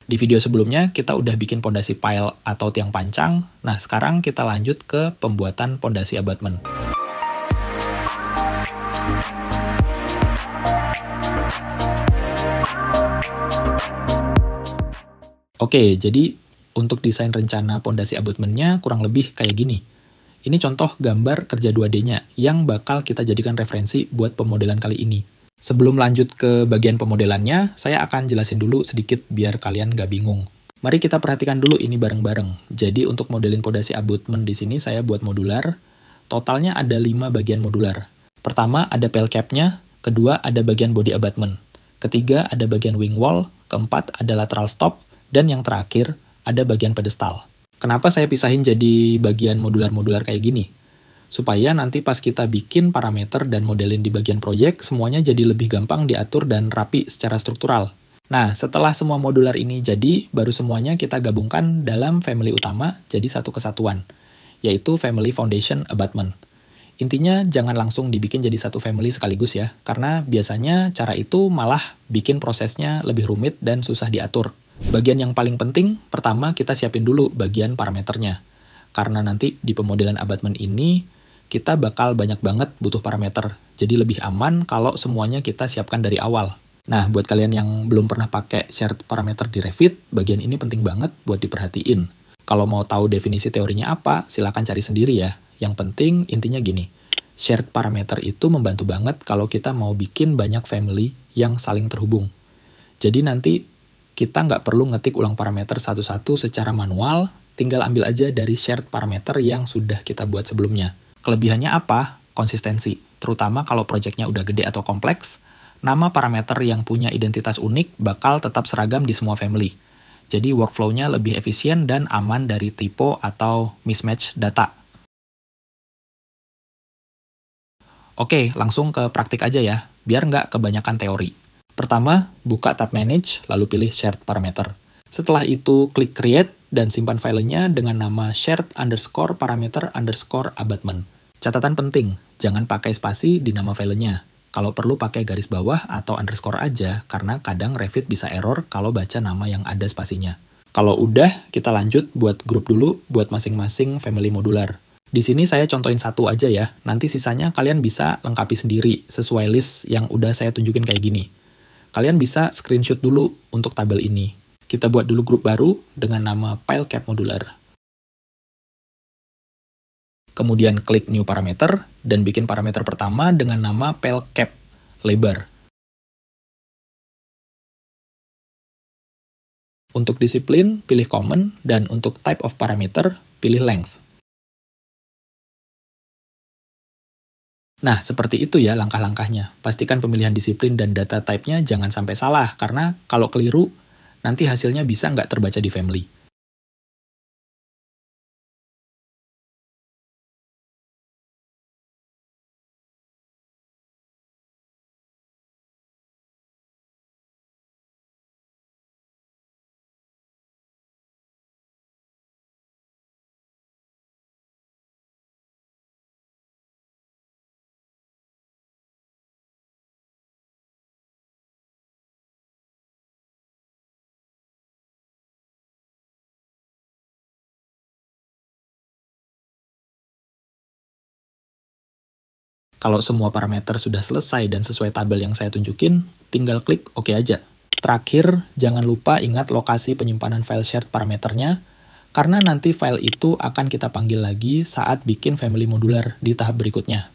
Di video sebelumnya, kita udah bikin pondasi pile atau tiang pancang. Nah, sekarang kita lanjut ke pembuatan pondasi abutment. Oke, jadi untuk desain rencana pondasi abutmentnya kurang lebih kayak gini. Ini contoh gambar kerja 2D-nya yang bakal kita jadikan referensi buat pemodelan kali ini. Sebelum lanjut ke bagian pemodelannya, saya akan jelasin dulu sedikit biar kalian nggak bingung. Mari kita perhatikan dulu ini bareng-bareng. Jadi untuk modelin pondasi abutment di sini saya buat modular. Totalnya ada 5 bagian modular. Pertama ada pile cap-nya, kedua ada bagian body abutment, ketiga ada bagian wing wall, keempat ada lateral stop, dan yang terakhir ada bagian pedestal. Kenapa saya pisahin jadi bagian modular-modular kayak gini? Supaya nanti pas kita bikin parameter dan modelin di bagian project, semuanya jadi lebih gampang diatur dan rapi secara struktural. Nah, setelah semua modular ini jadi, baru semuanya kita gabungkan dalam family utama jadi satu kesatuan, yaitu family foundation abutment. Intinya jangan langsung dibikin jadi satu family sekaligus ya, karena biasanya cara itu malah bikin prosesnya lebih rumit dan susah diatur. Bagian yang paling penting, pertama kita siapin dulu bagian parameternya. Karena nanti di pemodelan abutment ini, kita bakal banyak banget butuh parameter. Jadi lebih aman kalau semuanya kita siapkan dari awal. Nah, buat kalian yang belum pernah pakai shared parameter di Revit, bagian ini penting banget buat diperhatiin. Kalau mau tahu definisi teorinya apa, silakan cari sendiri ya. Yang penting intinya gini, shared parameter itu membantu banget kalau kita mau bikin banyak family yang saling terhubung. Jadi nanti kita nggak perlu ngetik ulang parameter satu-satu secara manual, tinggal ambil aja dari shared parameter yang sudah kita buat sebelumnya. Kelebihannya apa? Konsistensi. Terutama kalau proyeknya udah gede atau kompleks, nama parameter yang punya identitas unik bakal tetap seragam di semua family. Jadi workflow-nya lebih efisien dan aman dari typo atau mismatch data. Oke, langsung ke praktik aja ya, biar nggak kebanyakan teori. Pertama, buka tab Manage, lalu pilih Shared Parameter. Setelah itu, klik Create dan simpan filenya dengan nama shared_parameter_abutment. Catatan penting, jangan pakai spasi di nama filenya. Kalau perlu pakai garis bawah atau underscore aja, karena kadang Revit bisa error kalau baca nama yang ada spasinya. Kalau udah, kita lanjut buat grup dulu buat masing-masing family modular. Di sini saya contohin satu aja ya, nanti sisanya kalian bisa lengkapi sendiri sesuai list yang udah saya tunjukin kayak gini. Kalian bisa screenshot dulu untuk tabel ini. Kita buat dulu grup baru dengan nama Pile Cap Modular. Kemudian klik New Parameter, dan bikin parameter pertama dengan nama Pile Cap, lebar. Untuk disiplin, pilih Common, dan untuk Type of Parameter, pilih Length. Nah, seperti itu ya langkah-langkahnya. Pastikan pemilihan disiplin dan data type-nya jangan sampai salah, karena kalau keliru, nanti hasilnya bisa nggak terbaca di family. Kalau semua parameter sudah selesai dan sesuai tabel yang saya tunjukin, tinggal klik OK aja. Terakhir, jangan lupa ingat lokasi penyimpanan file shared parameternya, karena nanti file itu akan kita panggil lagi saat bikin family modular di tahap berikutnya.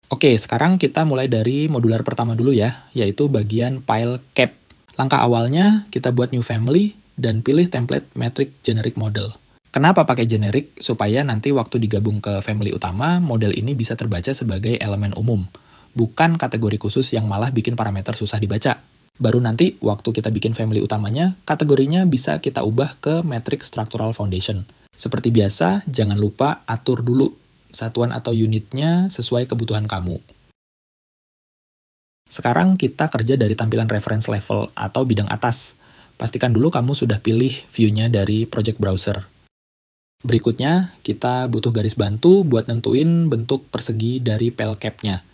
Oke, sekarang kita mulai dari modular pertama dulu ya, yaitu bagian Pile Cap. Langkah awalnya, kita buat new family, dan pilih template metric generic model. Kenapa pakai generic? Supaya nanti waktu digabung ke family utama, model ini bisa terbaca sebagai elemen umum, bukan kategori khusus yang malah bikin parameter susah dibaca. Baru nanti, waktu kita bikin family utamanya, kategorinya bisa kita ubah ke metric structural foundation. Seperti biasa, jangan lupa atur dulu satuan atau unitnya sesuai kebutuhan kamu. Sekarang kita kerja dari tampilan reference level atau bidang atas. Pastikan dulu kamu sudah pilih view-nya dari project browser. Berikutnya, kita butuh garis bantu buat nentuin bentuk persegi dari pile cap-nya.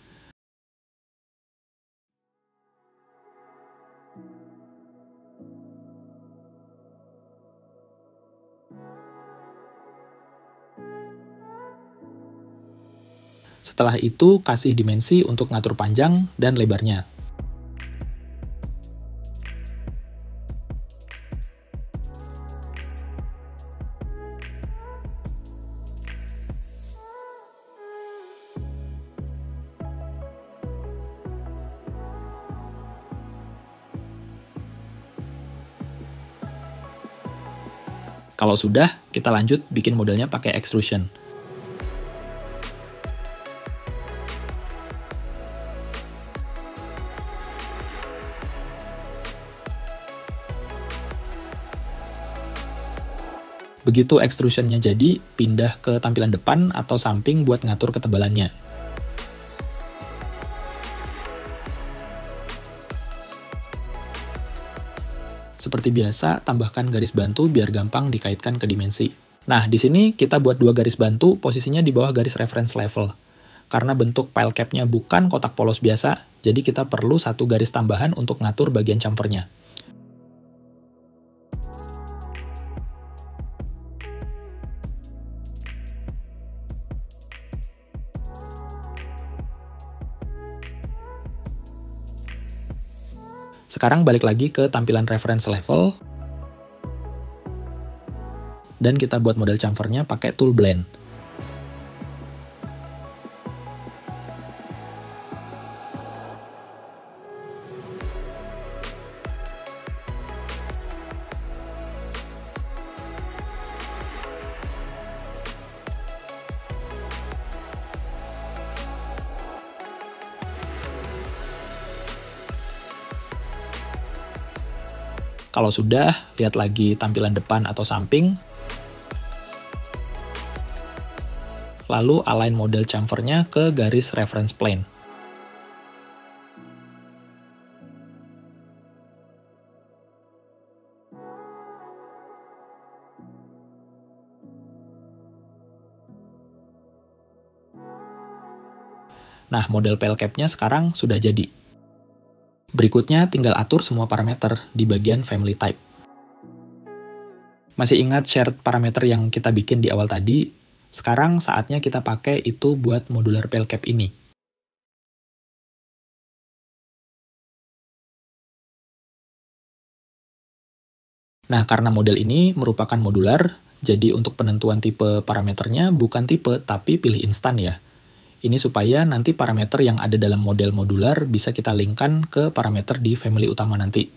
Setelah itu, kasih dimensi untuk ngatur panjang dan lebarnya. Kalau sudah, kita lanjut bikin modelnya pakai extrusion. Begitu extrusionnya jadi, pindah ke tampilan depan atau samping buat ngatur ketebalannya. Seperti biasa, tambahkan garis bantu biar gampang dikaitkan ke dimensi. Nah, di sini kita buat 2 garis bantu, posisinya di bawah garis reference level. Karena bentuk file cap-nya bukan kotak polos biasa, jadi kita perlu 1 garis tambahan untuk ngatur bagian chamfernya. Sekarang balik lagi ke tampilan reference level, dan kita buat model chamfernya pakai tool blend. Kalau sudah, lihat lagi tampilan depan atau samping. Lalu align model chamfernya ke garis reference plane. Nah, model file cap-nya sekarang sudah jadi. Berikutnya, tinggal atur semua parameter di bagian family type. Masih ingat shared parameter yang kita bikin di awal tadi? Sekarang saatnya kita pakai itu buat modular file cap ini. Nah, karena model ini merupakan modular, jadi untuk penentuan tipe parameternya bukan tipe, tapi pilih instan ya. Ini supaya nanti parameter yang ada dalam model modular bisa kita linkkan ke parameter di family utama nanti.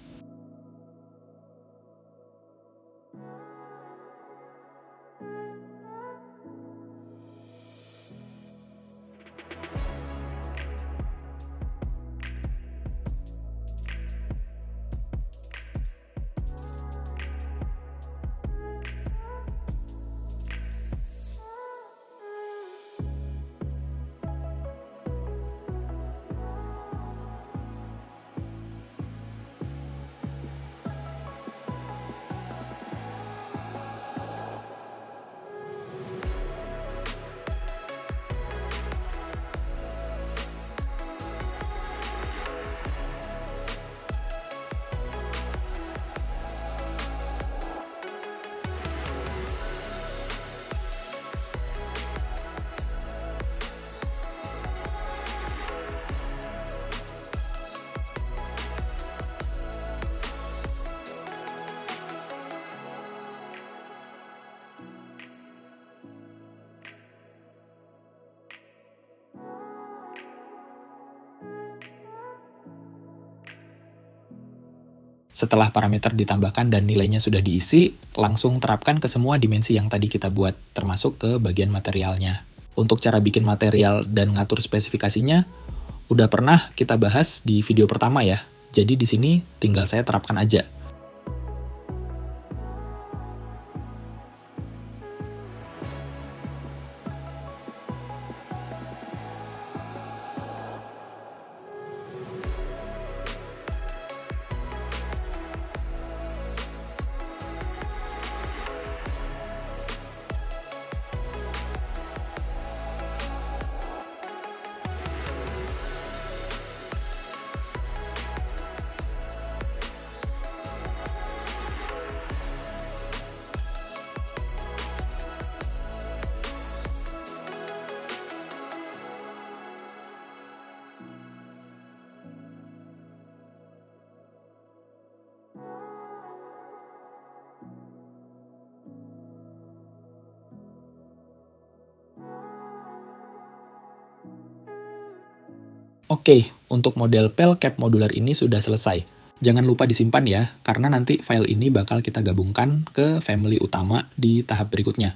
Setelah parameter ditambahkan dan nilainya sudah diisi, langsung terapkan ke semua dimensi yang tadi kita buat, termasuk ke bagian materialnya. Untuk cara bikin material dan ngatur spesifikasinya, udah pernah kita bahas di video pertama ya, jadi di sini tinggal saya terapkan aja. Oke, untuk model pel cap modular ini sudah selesai. Jangan lupa disimpan ya, karena nanti file ini bakal kita gabungkan ke family utama di tahap berikutnya.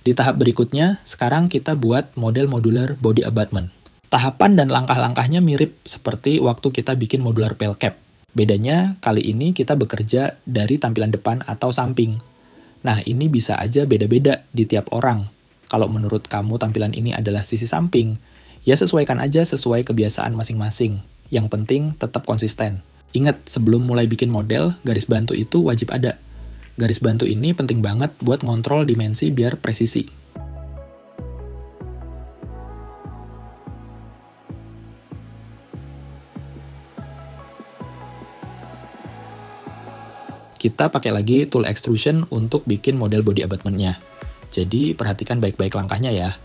Di tahap berikutnya, sekarang kita buat model modular body abutment. Tahapan dan langkah-langkahnya mirip seperti waktu kita bikin modular pel cap. Bedanya, kali ini kita bekerja dari tampilan depan atau samping. Nah, ini bisa aja beda-beda di tiap orang. Kalau menurut kamu tampilan ini adalah sisi samping, ya sesuaikan aja sesuai kebiasaan masing-masing. Yang penting tetap konsisten. Ingat, sebelum mulai bikin model, garis bantu itu wajib ada. Garis bantu ini penting banget buat ngontrol dimensi biar presisi. Kita pakai lagi tool extrusion untuk bikin model body abutment-nya. Jadi perhatikan baik-baik langkahnya ya.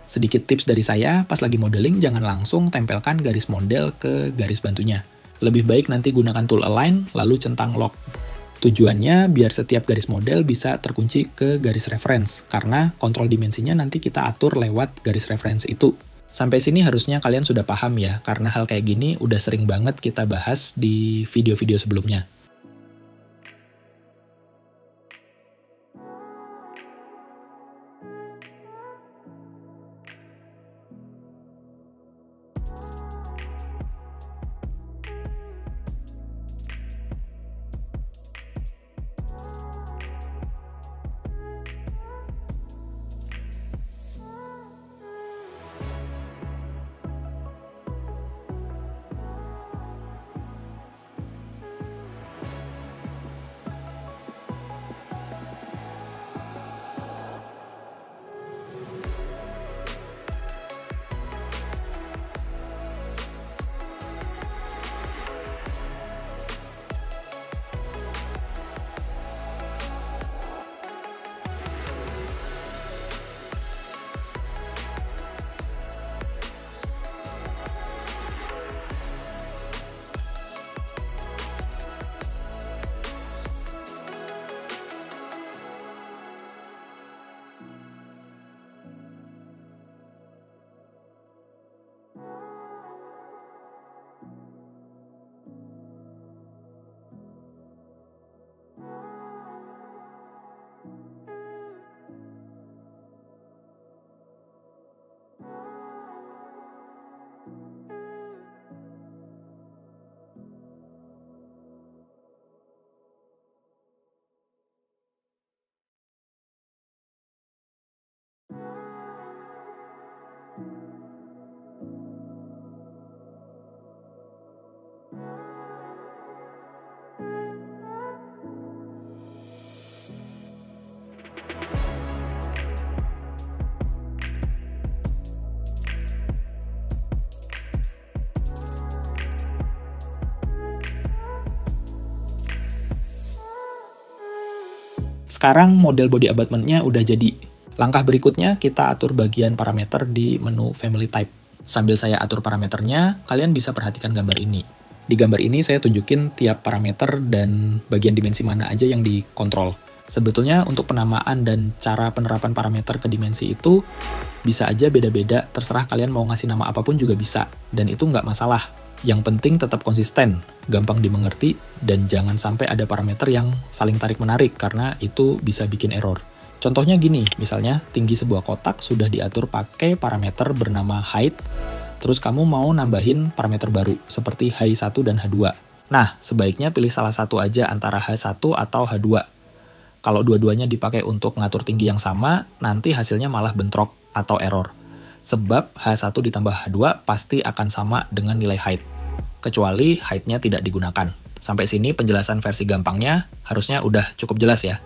Sedikit tips dari saya, pas lagi modeling jangan langsung tempelkan garis model ke garis bantunya. Lebih baik nanti gunakan tool align, lalu centang lock. Tujuannya biar setiap garis model bisa terkunci ke garis reference, karena kontrol dimensinya nanti kita atur lewat garis reference itu. Sampai sini harusnya kalian sudah paham ya, karena hal kayak gini udah sering banget kita bahas di video-video sebelumnya. Sekarang model body abutment-nya udah jadi. Langkah berikutnya kita atur bagian parameter di menu Family Type. Sambil saya atur parameternya, kalian bisa perhatikan gambar ini. Di gambar ini saya tunjukin tiap parameter dan bagian dimensi mana aja yang dikontrol. Sebetulnya untuk penamaan dan cara penerapan parameter ke dimensi itu bisa aja beda-beda, terserah kalian mau ngasih nama apapun juga bisa, dan itu nggak masalah. Yang penting tetap konsisten, gampang dimengerti, dan jangan sampai ada parameter yang saling tarik-menarik, karena itu bisa bikin error. Contohnya gini, misalnya tinggi sebuah kotak sudah diatur pakai parameter bernama height, terus kamu mau nambahin parameter baru, seperti H1 dan H2. Nah, sebaiknya pilih salah satu aja antara H1 atau H2. Kalau dua-duanya dipakai untuk ngatur tinggi yang sama, nanti hasilnya malah bentrok atau error. Sebab H1 ditambah H2 pasti akan sama dengan nilai height, kecuali height-nya tidak digunakan. Sampai sini penjelasan versi gampangnya harusnya udah cukup jelas ya.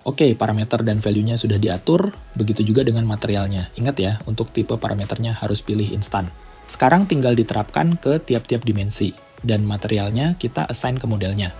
Oke, parameter dan value-nya sudah diatur, begitu juga dengan materialnya. Ingat ya, untuk tipe parameternya harus pilih instan. Sekarang tinggal diterapkan ke tiap-tiap dimensi, dan materialnya kita assign ke modelnya.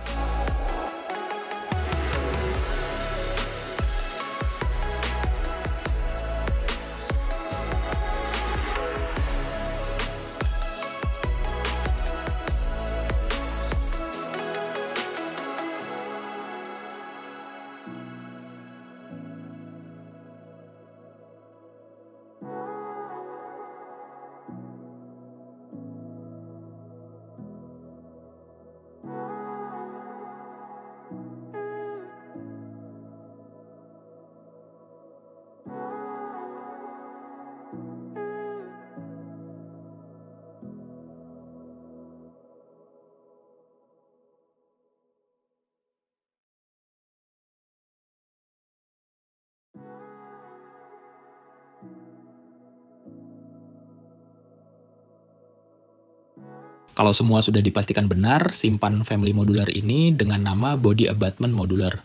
Kalau semua sudah dipastikan benar, simpan family modular ini dengan nama body abutment modular.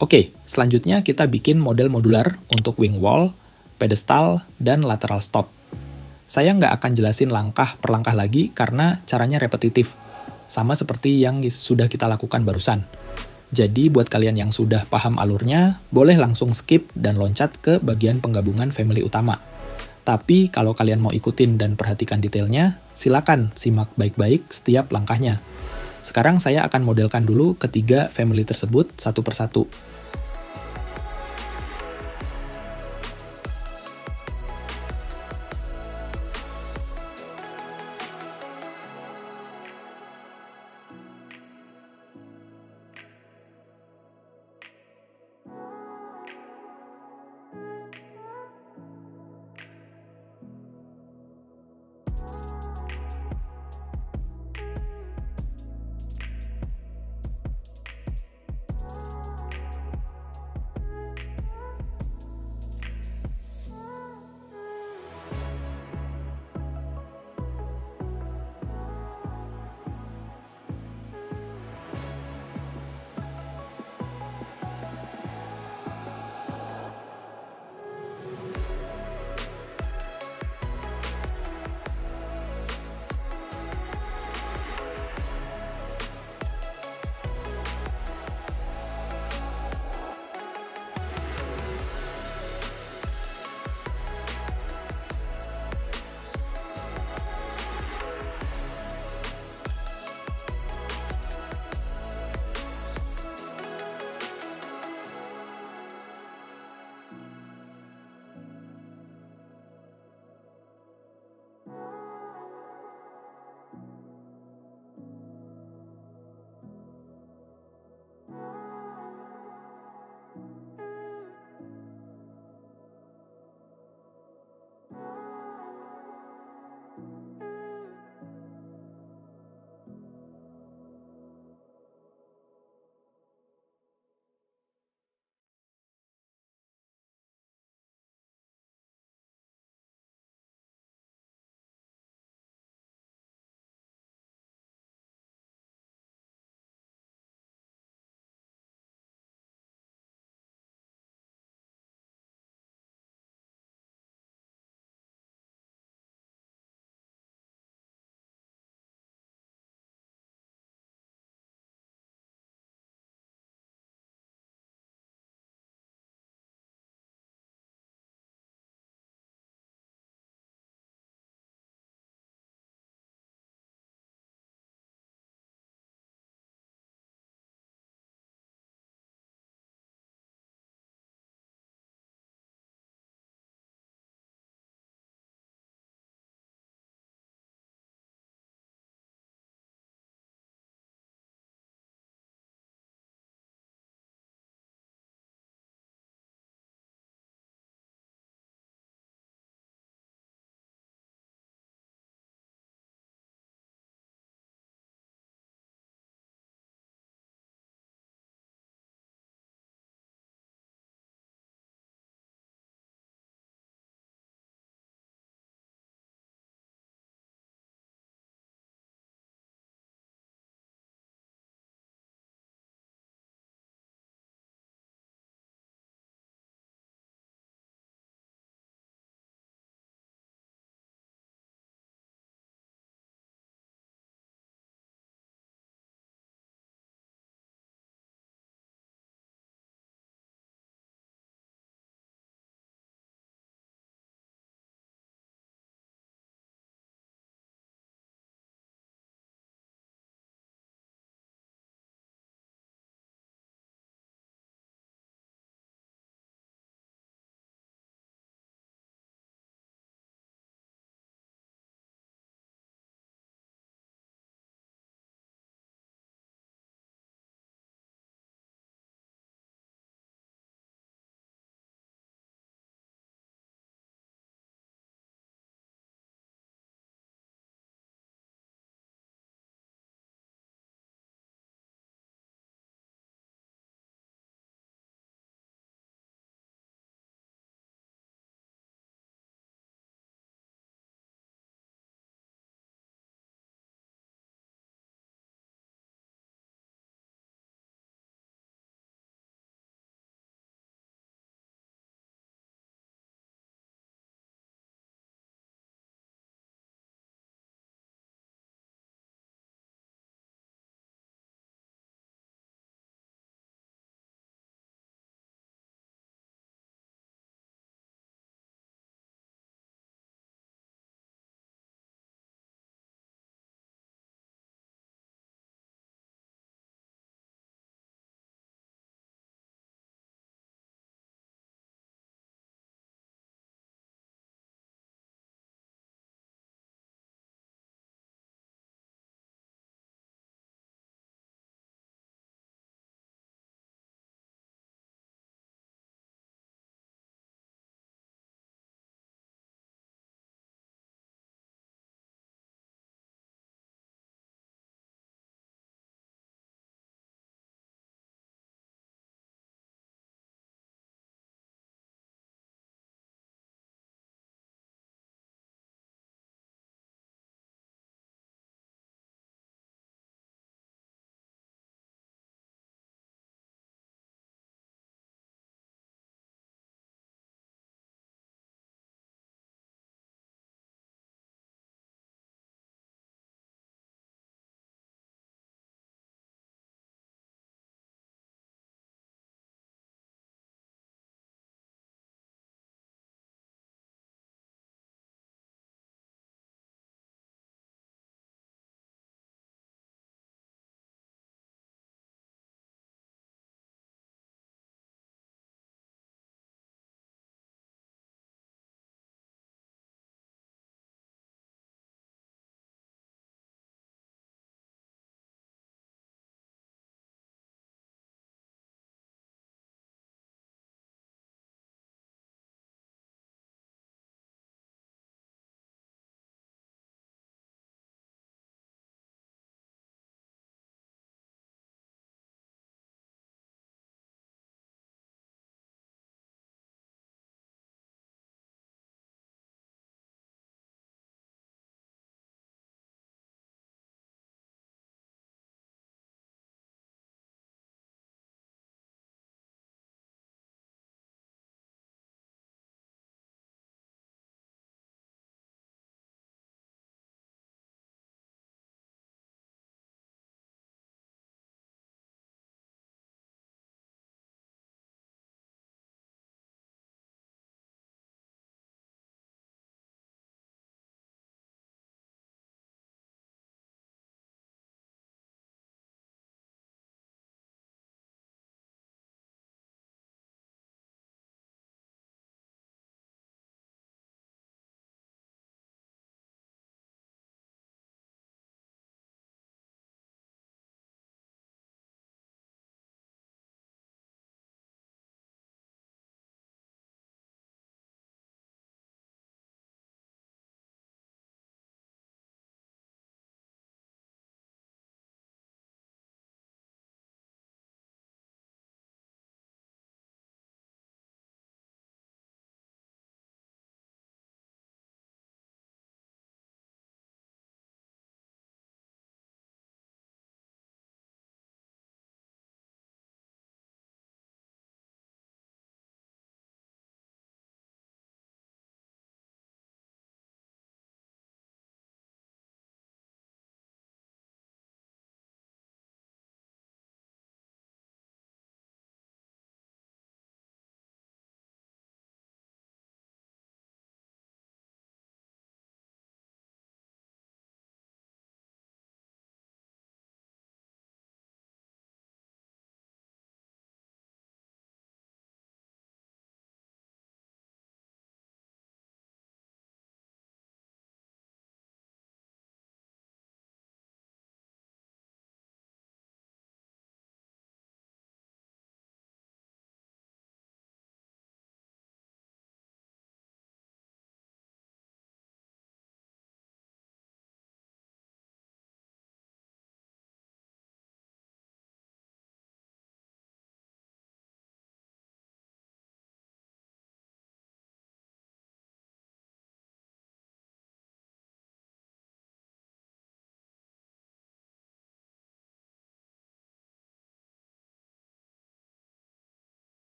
Oke, selanjutnya kita bikin model modular untuk wing wall, pedestal, dan lateral stop. Saya nggak akan jelasin langkah per langkah lagi karena caranya repetitif, sama seperti yang sudah kita lakukan barusan. Jadi buat kalian yang sudah paham alurnya, boleh langsung skip dan loncat ke bagian penggabungan family utama. Tapi kalau kalian mau ikutin dan perhatikan detailnya, silakan simak baik-baik setiap langkahnya. Sekarang saya akan modelkan dulu ketiga family tersebut satu persatu.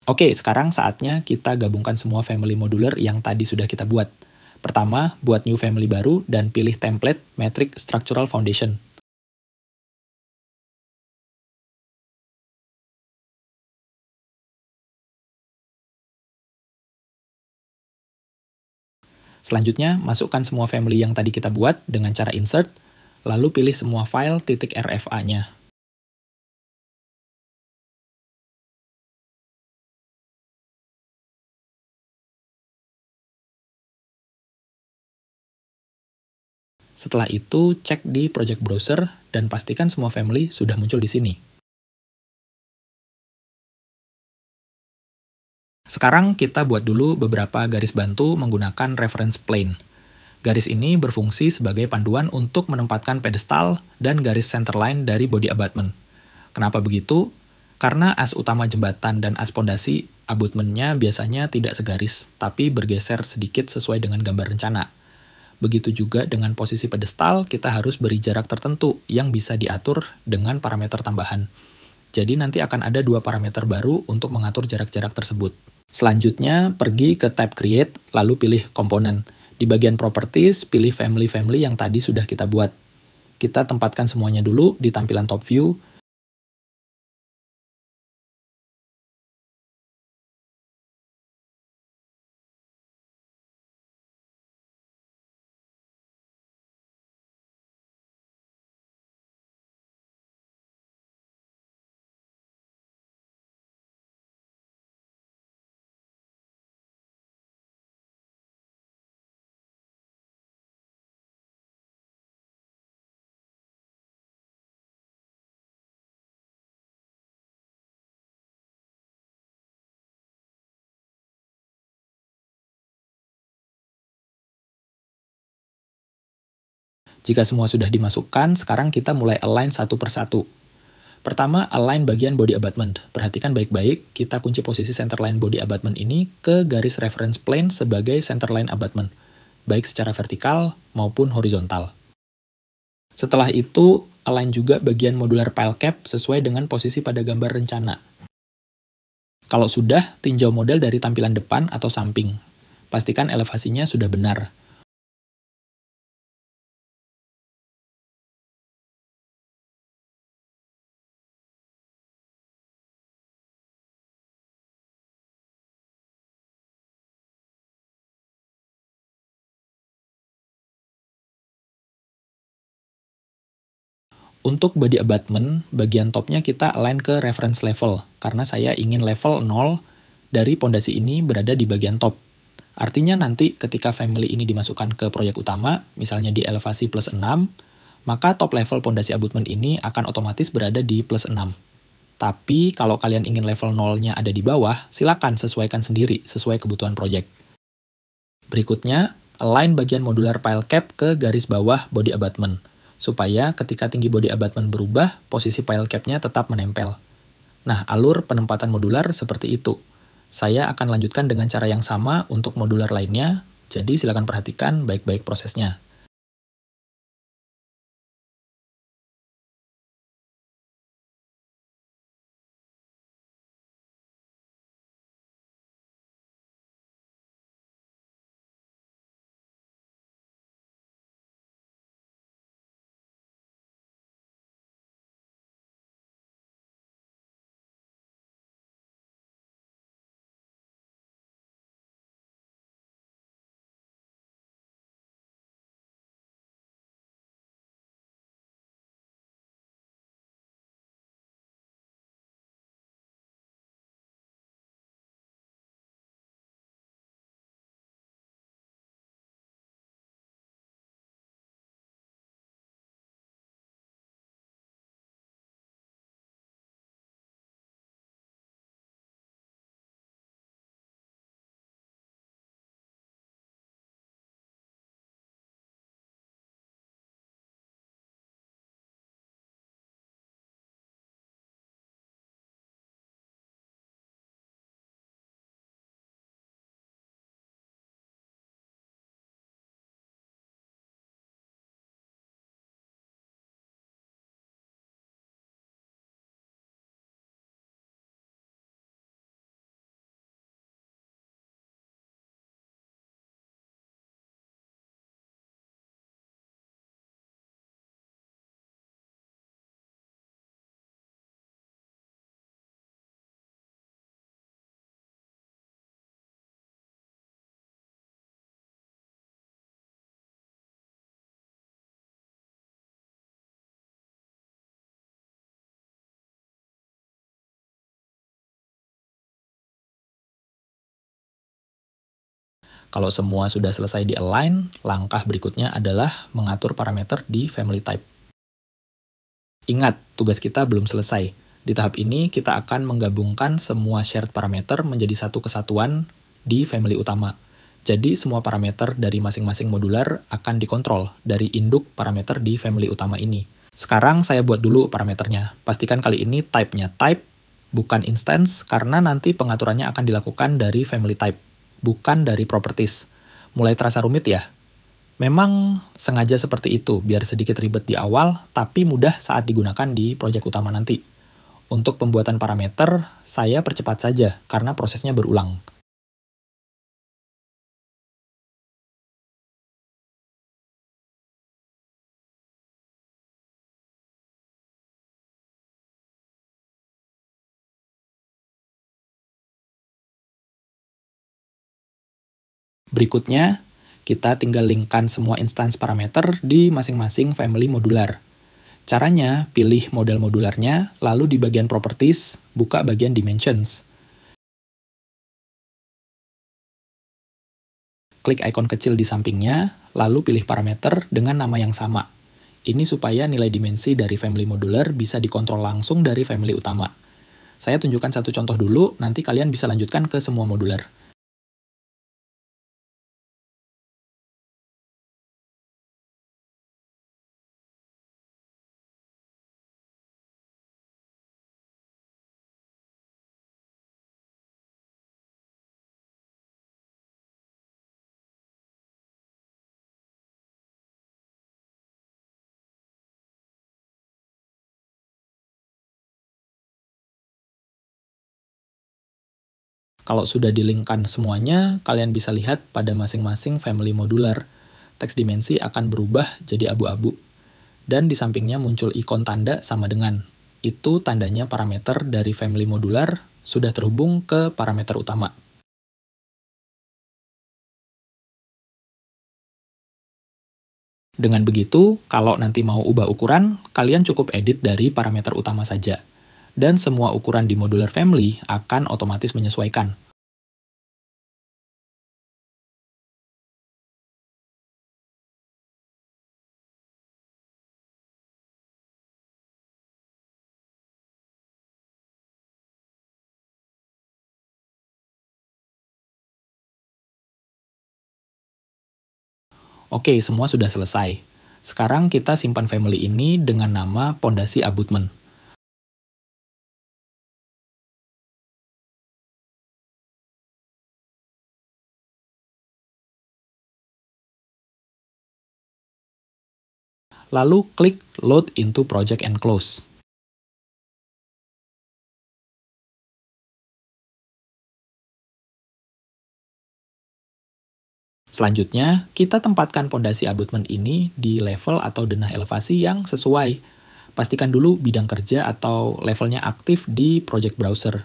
Oke, sekarang saatnya kita gabungkan semua family modular yang tadi sudah kita buat. Pertama, buat new family baru dan pilih template Metric Structural Foundation. Selanjutnya, masukkan semua family yang tadi kita buat dengan cara insert, lalu pilih semua file .rfa-nya. Setelah itu, cek di project browser dan pastikan semua family sudah muncul di sini. Sekarang kita buat dulu beberapa garis bantu menggunakan reference plane. Garis ini berfungsi sebagai panduan untuk menempatkan pedestal dan garis centerline dari body abutment. Kenapa begitu? Karena as utama jembatan dan as pondasi abutmentnya biasanya tidak segaris, tapi bergeser sedikit sesuai dengan gambar rencana. Begitu juga dengan posisi pedestal, kita harus beri jarak tertentu yang bisa diatur dengan parameter tambahan. Jadi nanti akan ada dua parameter baru untuk mengatur jarak-jarak tersebut. Selanjutnya, pergi ke tab Create, lalu pilih Komponen. Di bagian Properties, pilih Family-Family yang tadi sudah kita buat. Kita tempatkan semuanya dulu di tampilan Top View. Jika semua sudah dimasukkan, sekarang kita mulai align satu persatu. Pertama, align bagian body abutment. Perhatikan baik-baik, kita kunci posisi centerline body abutment ini ke garis reference plane sebagai centerline abutment, baik secara vertikal maupun horizontal. Setelah itu, align juga bagian modular pile cap sesuai dengan posisi pada gambar rencana. Kalau sudah, tinjau model dari tampilan depan atau samping. Pastikan elevasinya sudah benar. Untuk body abutment, bagian topnya kita align ke reference level, karena saya ingin level 0 dari pondasi ini berada di bagian top. Artinya nanti ketika family ini dimasukkan ke proyek utama, misalnya di elevasi plus 6, maka top level pondasi abutment ini akan otomatis berada di plus 6. Tapi kalau kalian ingin level 0-nya ada di bawah, silakan sesuaikan sendiri sesuai kebutuhan proyek. Berikutnya, align bagian modular pile cap ke garis bawah body abutment, supaya ketika tinggi body abutment berubah, posisi pile cap-nya tetap menempel. Nah, alur penempatan modular seperti itu. Saya akan lanjutkan dengan cara yang sama untuk modular lainnya, jadi silakan perhatikan baik-baik prosesnya. Kalau semua sudah selesai di-align, langkah berikutnya adalah mengatur parameter di family type. Ingat, tugas kita belum selesai. Di tahap ini, kita akan menggabungkan semua shared parameter menjadi satu kesatuan di family utama. Jadi, semua parameter dari masing-masing modular akan dikontrol dari induk parameter di family utama ini. Sekarang saya buat dulu parameternya. Pastikan kali ini type-nya type, bukan instance, karena nanti pengaturannya akan dilakukan dari family type, bukan dari properties. Mulai terasa rumit ya? Memang sengaja seperti itu, biar sedikit ribet di awal, tapi mudah saat digunakan di proyek utama nanti. Untuk pembuatan parameter, saya percepat saja, karena prosesnya berulang. Berikutnya, kita tinggal linkkan semua instance parameter di masing-masing family modular. Caranya, pilih model modularnya, lalu di bagian properties, buka bagian dimensions. Klik ikon kecil di sampingnya, lalu pilih parameter dengan nama yang sama. Ini supaya nilai dimensi dari family modular bisa dikontrol langsung dari family utama. Saya tunjukkan satu contoh dulu, nanti kalian bisa lanjutkan ke semua modular. Kalau sudah di-linkkan semuanya, kalian bisa lihat pada masing-masing family modular, teks dimensi akan berubah jadi abu-abu. Dan di sampingnya muncul ikon tanda sama dengan. Itu tandanya parameter dari family modular sudah terhubung ke parameter utama. Dengan begitu, kalau nanti mau ubah ukuran, kalian cukup edit dari parameter utama saja. Dan semua ukuran di modular family akan otomatis menyesuaikan. Oke, semua sudah selesai. Sekarang kita simpan family ini dengan nama pondasi abutment. Lalu klik Load into Project and Close. Selanjutnya, kita tempatkan pondasi abutment ini di level atau denah elevasi yang sesuai. Pastikan dulu bidang kerja atau levelnya aktif di project browser.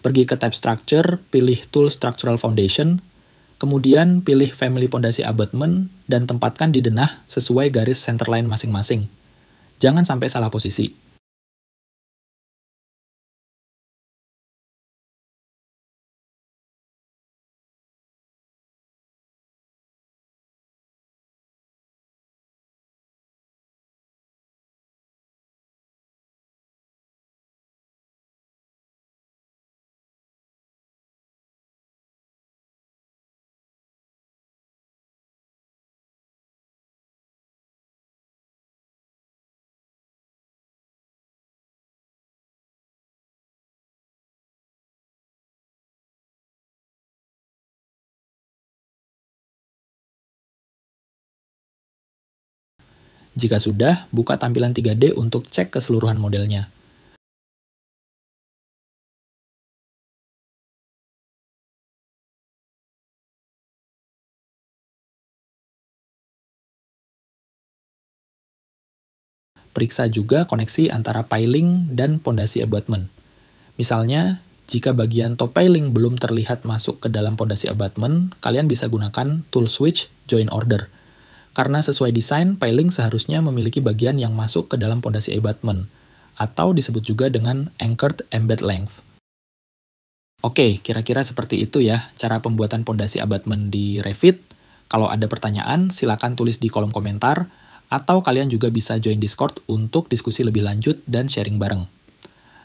Pergi ke tab Structure, pilih Tool Structural Foundation, kemudian pilih Family Pondasi Abutment, dan tempatkan di denah sesuai garis centerline masing-masing. Jangan sampai salah posisi. Jika sudah, buka tampilan 3D untuk cek keseluruhan modelnya. Periksa juga koneksi antara piling dan pondasi abutment. Misalnya, jika bagian top piling belum terlihat masuk ke dalam pondasi abutment, kalian bisa gunakan tool switch join order. Karena sesuai desain, piling seharusnya memiliki bagian yang masuk ke dalam pondasi abutment, atau disebut juga dengan anchored embed length. Oke, kira-kira seperti itu ya cara pembuatan pondasi abutment di Revit. Kalau ada pertanyaan, silakan tulis di kolom komentar, atau kalian juga bisa join Discord untuk diskusi lebih lanjut dan sharing bareng.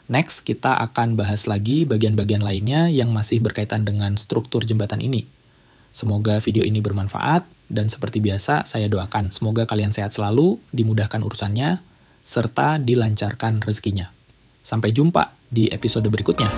Next, kita akan bahas lagi bagian-bagian lainnya yang masih berkaitan dengan struktur jembatan ini. Semoga video ini bermanfaat, dan seperti biasa, saya doakan semoga kalian sehat selalu, dimudahkan urusannya, serta dilancarkan rezekinya. Sampai jumpa di episode berikutnya.